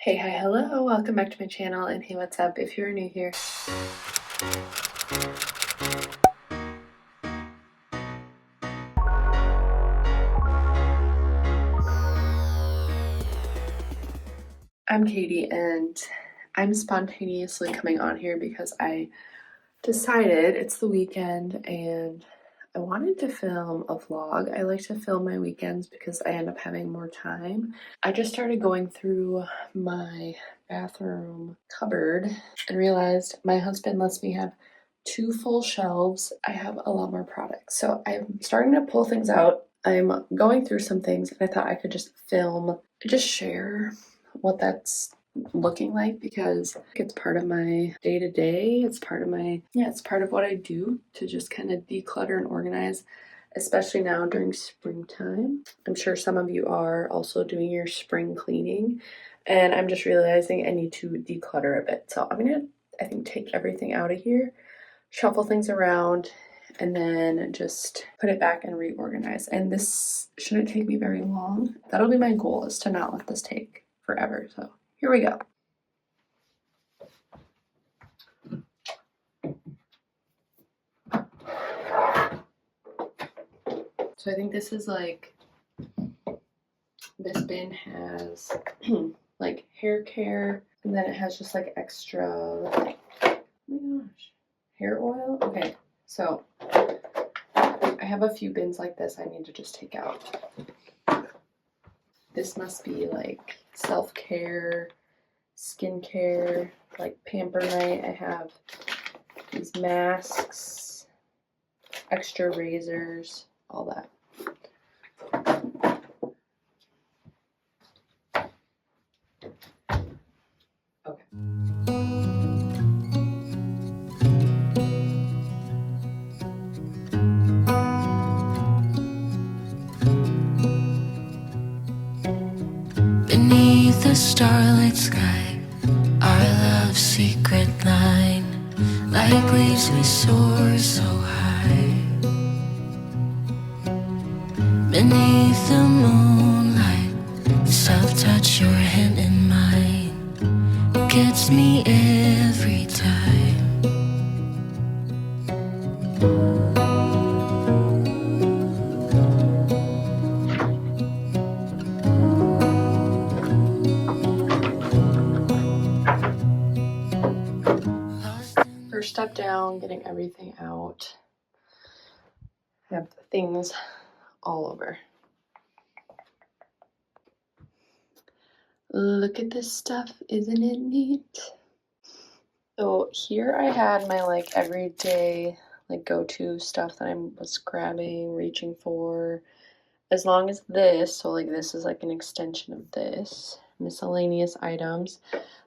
Hey, hi, hello, welcome back to my channel, and hey, what's up if you're new here. I'm Katie, and I'm spontaneously coming on here because I decided it's the weekend and I wanted to film a vlog. I like to film my weekends because I end up having more time. I just started going through my bathroom cupboard and realized my husband lets me have 2 full shelves. I have a lot more products. So I'm starting to pull things out. I'm going through some things and I thought I could just film, just share what that's looking like because it's part of my day-to-day. It's part of my, it's part of what I do to just kind of declutter and organize, especially now during springtime. I'm sure some of you are also doing your spring cleaning, and I'm just realizing I need to declutter a bit. So I'm gonna, I think, take everything out of here, shuffle things around, and then just put it back and reorganize. And this shouldn't take me very long. That'll be my goal, is to not let this take forever. So here we go. So I think this is like, this bin has like hair care, and then it has just like extra, oh my gosh, hair oil. Okay, so I have a few bins like this I need to just take out. This must be like self-care, skincare, like pamper night. I have these masks, extra razors, all that. Okay. Beneath the starlit sky, our love's secret line, like leaves we soar so high. Beneath the moonlight, the soft touch your hand in mine gets me every time. First step down, getting everything out. I have things all over. Look at this stuff, isn't it neat? So here I had my like everyday like go-to stuff that I was grabbing, reaching for. As long as this, so like this is like an extension of this. Miscellaneous items.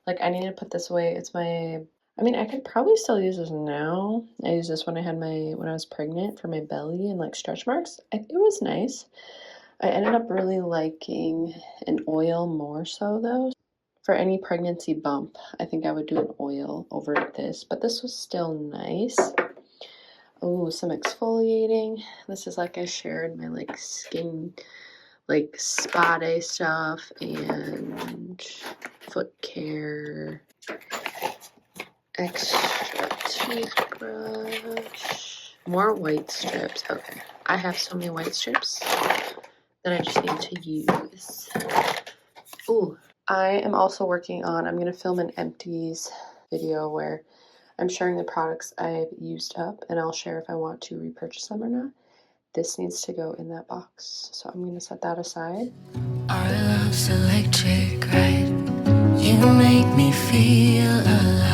Like I need to put this away. It's my, I mean, I could probably still use this now. I used this when I had when I was pregnant for my belly and like stretch marks. It was nice. I ended up really liking an oil more so though. For any pregnancy bump, I think I would do an oil over this, but this was still nice. Oh, some exfoliating. This is like I shared my like skin, like spa day stuff and foot care. Extra toothbrush. More white strips. Okay, I have so many white strips that I just need to use. Ooh, I am also working on, I'm going to film an empties video where I'm sharing the products I've used up, and I'll share if I want to repurchase them or not. This needs to go in that box, so I'm going to set that aside. Our love's electric, right? You make me feel alive.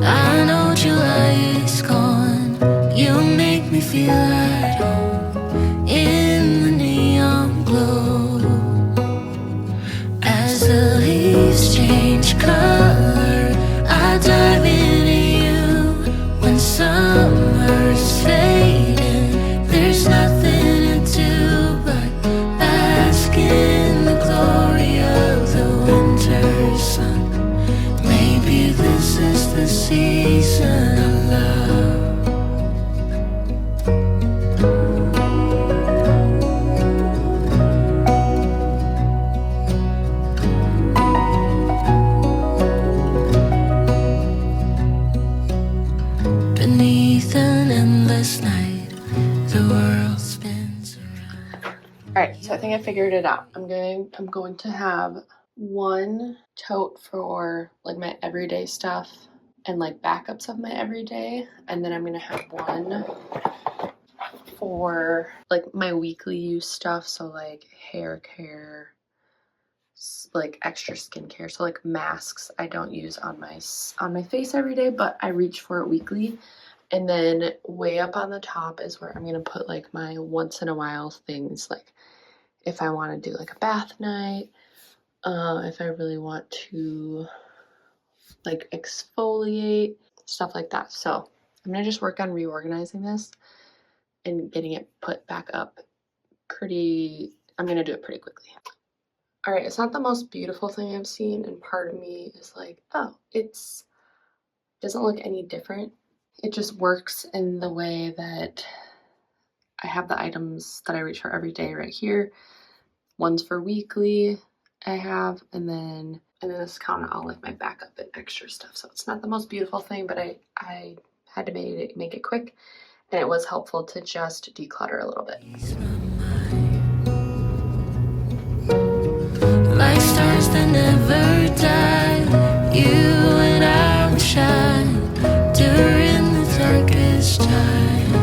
I know July is gone. You make me feel at home in the neon glow. As the leaves change color, I dive into you. When summer's fading, there's nothing to do but bask in the glory of the wind. think I figured it out. I'm going to have one tote for like my everyday stuff and like backups of my everyday, and then I'm gonna have one for like my weekly use stuff, so like hair care, like extra skincare, so like masks I don't use on my face every day, but I reach for it weekly. And then way up on the top is where I'm gonna put like my once in a while things, like if I want to do like a bath night, if I really want to like exfoliate, stuff like that. So I'm gonna just work on reorganizing this and getting it put back up I'm gonna do it pretty quickly. All right, it's not the most beautiful thing I've seen, and part of me is like, oh, it's doesn't look any different. It just works in the way that I have the items that I reach for every day right here. One's for weekly I have, and then this is kind of all like my backup and extra stuff. So it's not the most beautiful thing, but I had to make it quick, and it was helpful to just declutter a little bit. Like stars that never die, you and I will shine during the darkest time.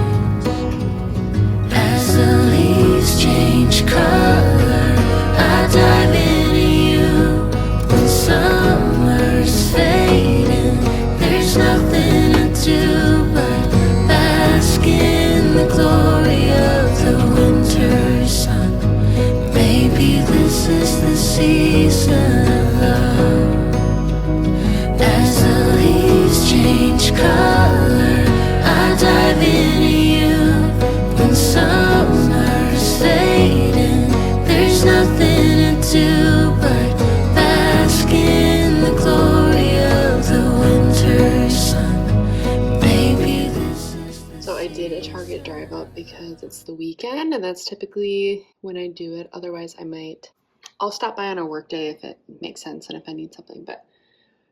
As the leaves change color, I dive into you. When summer's fading, there's nothing to do but bask in the glory of the winter sun. Maybe this is the season of love. As the leaves change color, I dive into you. When summer's fading, there's nothing to do but bask in the glory of the winter sun. Maybe this is the So I did a Target drive up because it's the weekend, and that's typically when I do it. Otherwise, I'll stop by on a work day if it makes sense and if I need something. But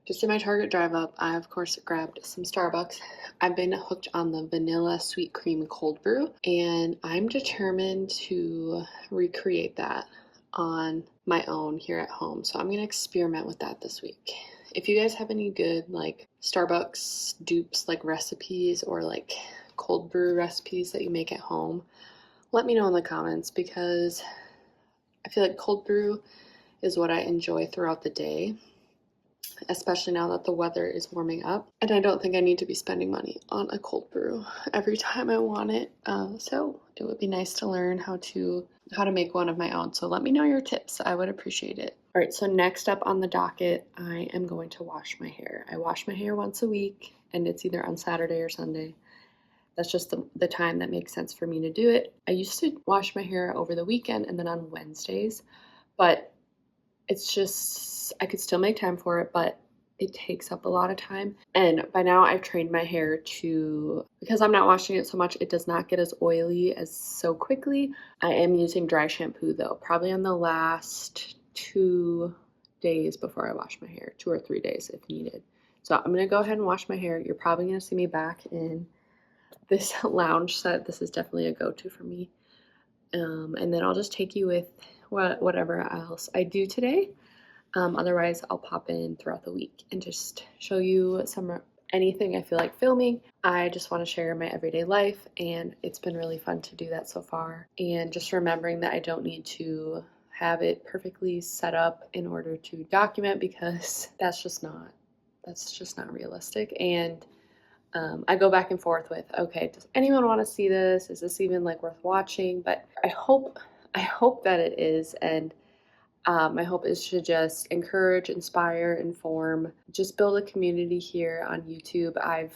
just in my Target drive up, I of course grabbed some Starbucks. I've been hooked on the vanilla sweet cream cold brew, and I'm determined to recreate that on my own here at home. So I'm gonna experiment with that this week. If you guys have any good like Starbucks dupes, like recipes or like cold brew recipes that you make at home, let me know in the comments, because I feel like cold brew is what I enjoy throughout the day, especially now that the weather is warming up. And I don't think I need to be spending money on a cold brew every time I want it. So it would be nice to learn how to make one of my own. So let me know your tips. I would appreciate it. All right, so next up on the docket, I am going to wash my hair. I wash my hair once a week, and it's either on Saturday or Sunday. That's just the time that makes sense for me to do it. I used to wash my hair over the weekend and then on Wednesdays, but it's just, I could still make time for it, but it takes up a lot of time. And by now I've trained my hair to, because I'm not washing it so much, it does not get as oily as so quickly. I am using dry shampoo though, probably on the last 2 days before I wash my hair, 2 or 3 days if needed. So I'm gonna go ahead and wash my hair. You're probably gonna see me back in this lounge set. This is definitely a go-to for me. And then I'll just take you with whatever else I do today. Otherwise, I'll pop in throughout the week and just show you anything I feel like filming. I just want to share my everyday life, and it's been really fun to do that so far. And just remembering that I don't need to have it perfectly set up in order to document, because that's just not realistic. And I go back and forth with, okay, does anyone want to see this? Is this even like worth watching? But I hope that it is, and my hope is to just encourage, inspire, inform, just build a community here on YouTube. I've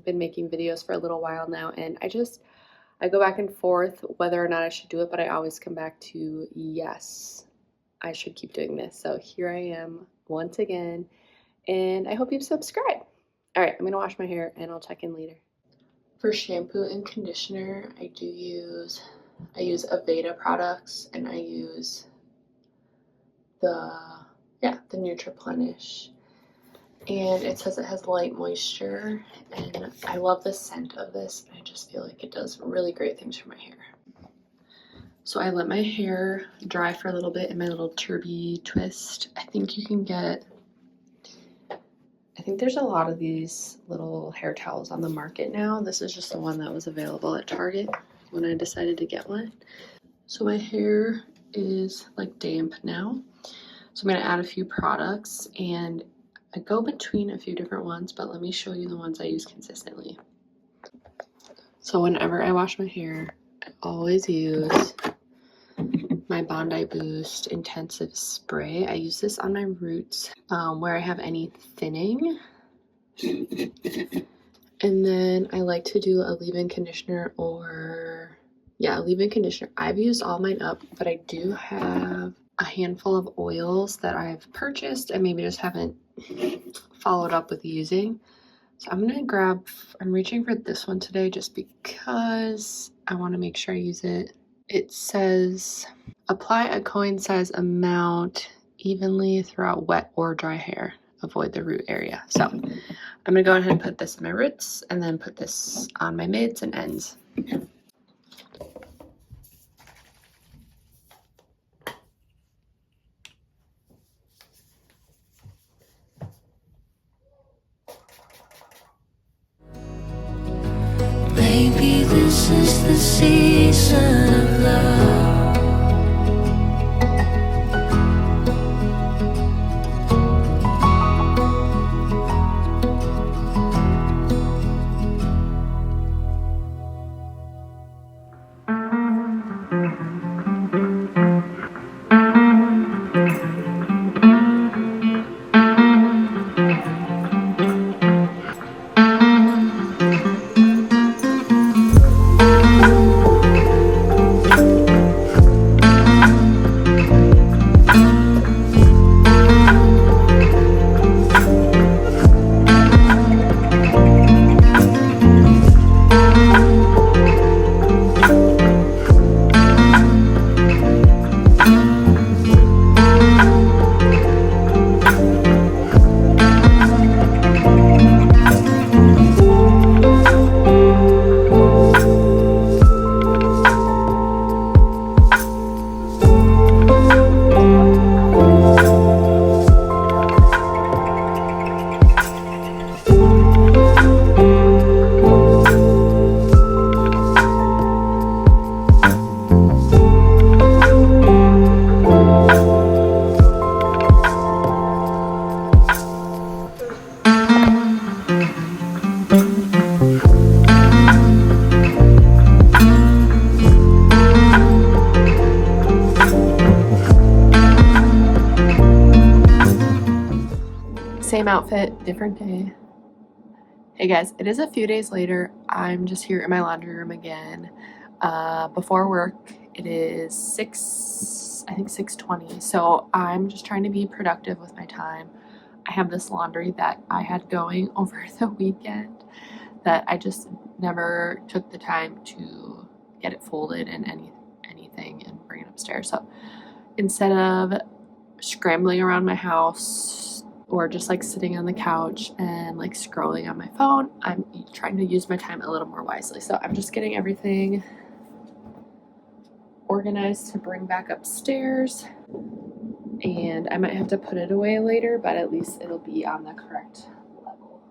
been making videos for a little while now, and I go back and forth whether or not I should do it, but I always come back to, yes, I should keep doing this. So here I am once again, and I hope you subscribe. All right, I'm gonna wash my hair and I'll check in later. For shampoo and conditioner, I use Aveda products, and I use the Nutriplenish, and it says it has light moisture, and I love the scent of this. I just feel like it does really great things for my hair. So I let my hair dry for a little bit in my little turby twist. I think you can get, I think there's a lot of these little hair towels on the market now. This is just the one that was available at Target when I decided to get one. So my hair is like damp now. So I'm gonna add a few products, and I go between a few different ones, but let me show you the ones I use consistently. So whenever I wash my hair, I always use my Bondi Boost Intensive Spray. I use this on my roots where I have any thinning. And then I like to do a leave-in conditioner or, yeah, a leave-in conditioner. I've used all mine up, but I do have a handful of oils that I've purchased and maybe just haven't followed up with using. So I'm reaching for this one today just because I want to make sure I use it. It says, apply a coin-size amount evenly throughout wet or dry hair. Avoid the root area. So I'm going to go ahead and put this in my roots and then put this on my mids and ends. Maybe this is the season of love. Same outfit, different day. Hey guys, it is a few days later. I'm just here in my laundry room again. Before work, it is 6:20. So I'm just trying to be productive with my time. I have this laundry that I had going over the weekend that I just never took the time to get it folded and anything and bring it upstairs. So instead of scrambling around my house or just like sitting on the couch and like scrolling on my phone, I'm trying to use my time a little more wisely. So I'm just getting everything organized to bring back upstairs, and I might have to put it away later, but at least it'll be on the correct level.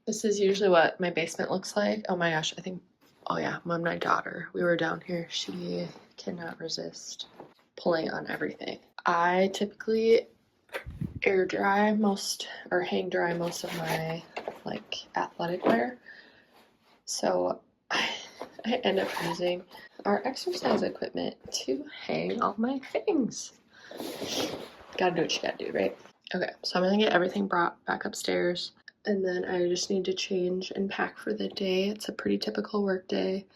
This is usually what my basement looks like. Oh my gosh, I think, oh yeah, my daughter, we were down here. She cannot resist pulling on everything. I typically air dry most, or hang dry most of my like athletic wear. So I end up using our exercise equipment to hang all my things. Gotta do what you gotta do, right? Okay, so I'm gonna get everything brought back upstairs, and then I just need to change and pack for the day. It's a pretty typical work day.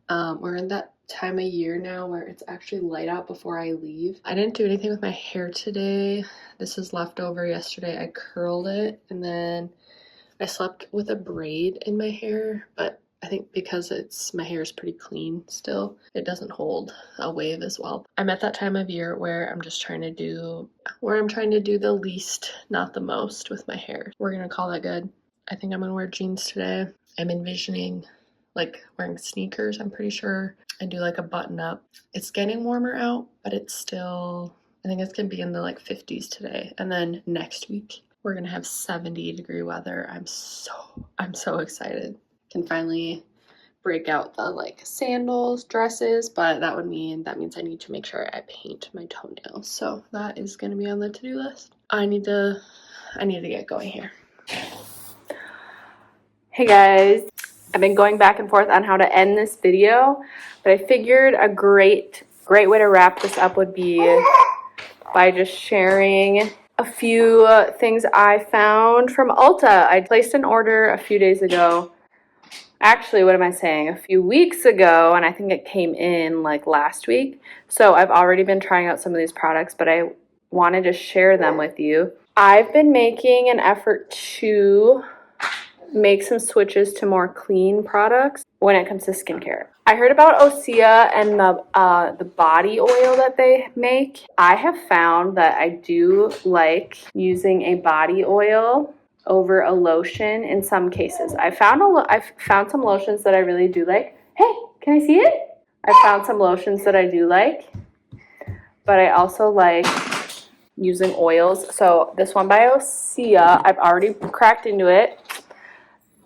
We're in that time of year now where it's actually light out before I leave. I didn't do anything with my hair today. This is leftover yesterday. I curled it, and then I slept with a braid in my hair, but I think because my hair is pretty clean still, it doesn't hold a wave as well. I'm at that time of year where I'm trying to do the least, not the most with my hair. We're gonna call that good. I think I'm gonna wear jeans today. I'm envisioning like wearing sneakers, I'm pretty sure, and do like a button up. It's getting warmer out, but it's still, I think it's gonna be in the like 50s today. And then next week, we're gonna have 70-degree weather. I'm so excited. Can finally break out the like sandals, dresses, but that means I need to make sure I paint my toenails. So that is gonna be on the to-do list. I need to get going here. Hey guys, I've been going back and forth on how to end this video, but I figured a great way to wrap this up would be by just sharing a few things I found from Ulta. I placed an order a few days ago. Actually, what am I saying? A few weeks ago, and I think it came in like last week. So I've already been trying out some of these products, but I wanted to share them with you. I've been making an effort to make some switches to more clean products when it comes to skincare. I heard about Osea and the body oil that they make. I have found that I do like using a body oil over a lotion in some cases. I've found some lotions that I really do like. Hey, can I see it? I found some lotions that I do like, but I also like using oils. So this one by Osea, I've already cracked into it.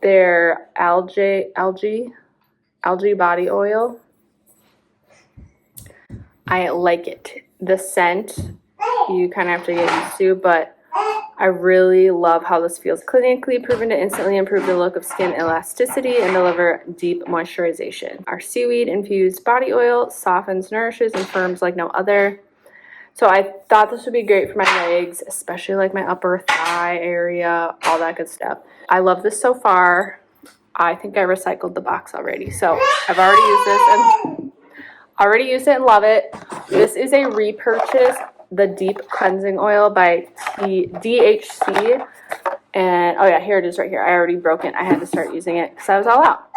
Their algae body oil. I like it. The scent, you kind of have to get used to, but I really love how this feels. Clinically proven to instantly improve the look of skin elasticity and deliver deep moisturization. Our seaweed infused body oil softens, nourishes, and firms like no other. So I thought this would be great for my legs, especially like my upper thigh area, all that good stuff. I love this so far. I think I recycled the box already. So I've already used it and love it. This is a repurchase, the Deep Cleansing Oil by DHC. And oh yeah, here it is right here. I already broke it. I had to start using it because I was all out.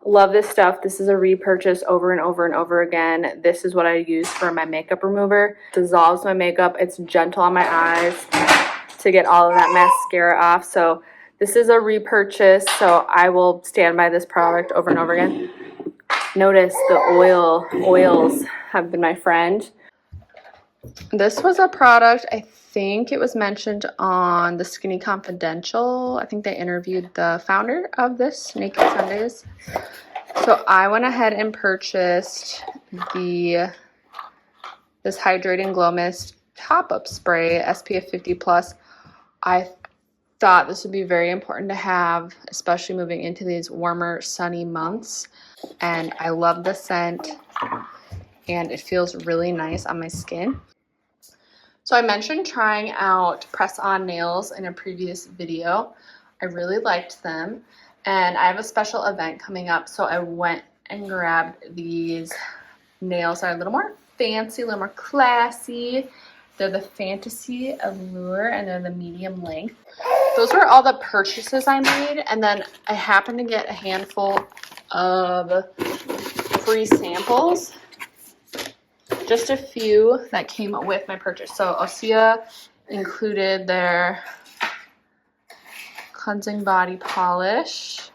Love this stuff. This is a repurchase over and over and over again. This is what I use for my makeup remover. Dissolves my makeup. It's gentle on my eyes to get all of that mascara off. So this is a repurchase. So I will stand by this product over and over again. Notice the oils have been my friend. This was a product, I think it was mentioned on the Skinny Confidential. I think they interviewed the founder of this, Naked Sundays. So I went ahead and purchased this Hydrating Glow Mist top-up spray, SPF 50+. I thought this would be very important to have, especially moving into these warmer, sunny months. And I love the scent, and it feels really nice on my skin. So I mentioned trying out press-on nails in a previous video. I really liked them, and I have a special event coming up, so I went and grabbed these nails that are a little more fancy, a little more classy. They're the Fantasy Allure, and they're the medium length. Those were all the purchases I made, and then I happened to get a handful of free samples. Just a few that came with my purchase. So Osea included their cleansing body polish.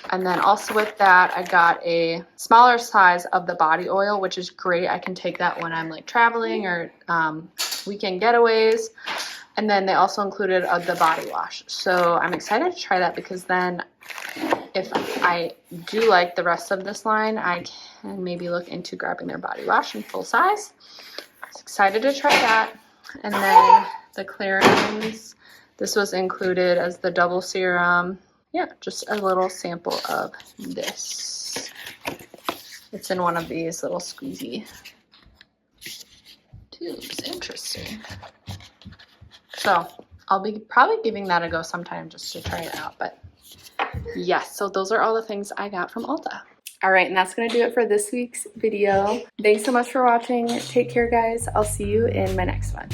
And then also with that, I got a smaller size of the body oil, which is great. I can take that when I'm like traveling or weekend getaways. And then they also included the body wash. So I'm excited to try that because then if I do like the rest of this line, I can maybe look into grabbing their body wash in full size. So excited to try that. And then the clearings, this was included as the double serum. Yeah, just a little sample of this. It's in one of these little squeezy tubes. Interesting. So I'll be probably giving that a go sometime just to try it out. But yes, so those are all the things I got from Ulta. All right, and that's going to do it for this week's video. Thanks so much for watching. Take care, guys. I'll see you in my next one.